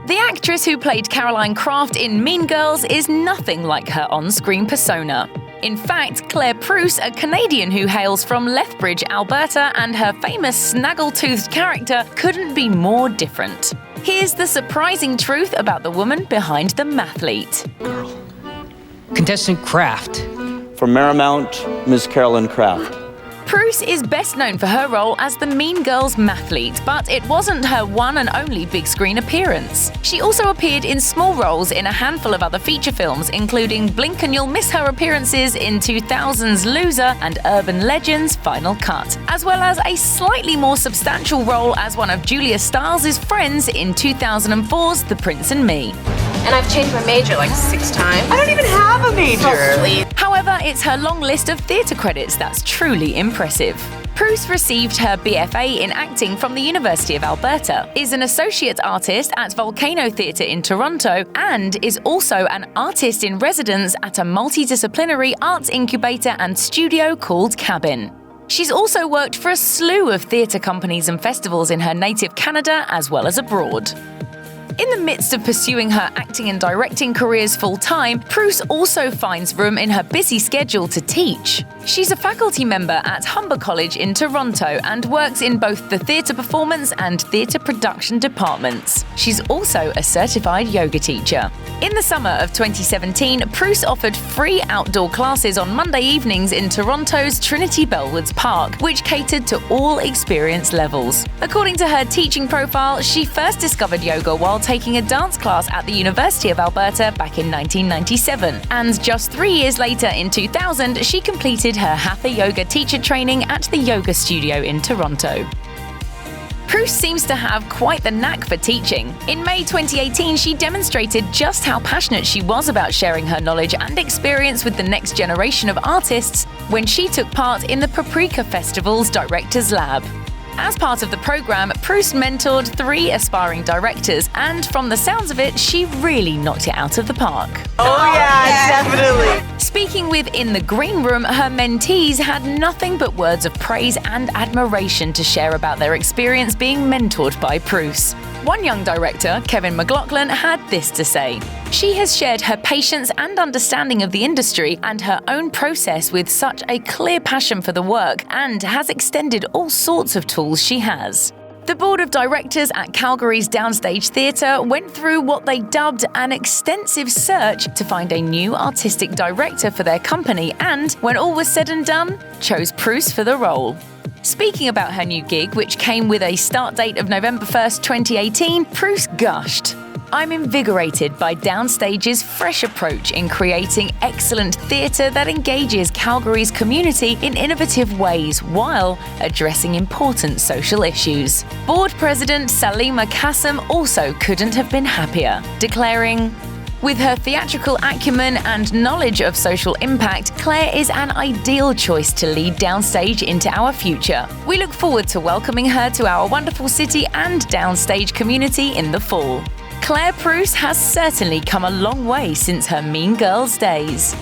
The actress who played Caroline Kraft in Mean Girls is nothing like her on-screen persona. In fact, Clare Preuss, a Canadian who hails from Lethbridge, Alberta, and her famous snaggle-toothed character couldn't be more different. Here's the surprising truth about the woman behind the mathlete. Contestant Kraft. From Marymount, Ms. Caroline Kraft. Preuss is best known for her role as the Mean Girls mathlete, but it wasn't her one and only big screen appearance. She also appeared in small roles in a handful of other feature films, including Blink and You'll Miss Her appearances in 2000's Loser and Urban Legends Final Cut, as well as a slightly more substantial role as one of Julia Stiles' friends in 2004's The Prince and Me. And I've changed my major like 6 times. I don't even have a major. So sweet. However, it's her long list of theatre credits that's truly impressive. Preuss received her BFA in acting from the University of Alberta, is an associate artist at Volcano Theatre in Toronto, and is also an artist in residence at a multidisciplinary arts incubator and studio called Cabin. She's also worked for a slew of theatre companies and festivals in her native Canada as well as abroad. In the midst of pursuing her acting and directing careers full-time, Preuss also finds room in her busy schedule to teach. She's a faculty member at Humber College in Toronto and works in both the theatre performance and theatre production departments. She's also a certified yoga teacher. In the summer of 2017, Preuss offered free outdoor classes on Monday evenings in Toronto's Trinity Bellwoods Park, which catered to all experience levels. According to her teaching profile, she first discovered yoga while taking a dance class at the University of Alberta back in 1997. And just 3 years later, in 2000, she completed her Hatha Yoga teacher training at the Yoga Studio in Toronto. Preuss seems to have quite the knack for teaching. In May 2018, she demonstrated just how passionate she was about sharing her knowledge and experience with the next generation of artists when she took part in the Paprika Festival's Directors Lab. As part of the program, Preuss mentored 3 aspiring directors, and from the sounds of it, she really knocked it out of the park. Oh yeah, definitely. Speaking with In the Green Room, her mentees had nothing but words of praise and admiration to share about their experience being mentored by Preuss. One young director, Kevin McLaughlin, had this to say. She has shared her patience and understanding of the industry and her own process with such a clear passion for the work, and has extended all sorts of tools she has. The board of directors at Calgary's Downstage Theatre went through what they dubbed an extensive search to find a new artistic director for their company, and, when all was said and done, chose Preuss for the role. Speaking about her new gig, which came with a start date of November 1st, 2018, Preuss gushed. "I'm invigorated by Downstage's fresh approach in creating excellent theatre that engages Calgary's community in innovative ways while addressing important social issues." Board President Salima Qasim also couldn't have been happier, declaring, "With her theatrical acumen and knowledge of social impact, Clare is an ideal choice to lead Downstage into our future. We look forward to welcoming her to our wonderful city and Downstage community in the fall." Clare Preuss has certainly come a long way since her Mean Girls days.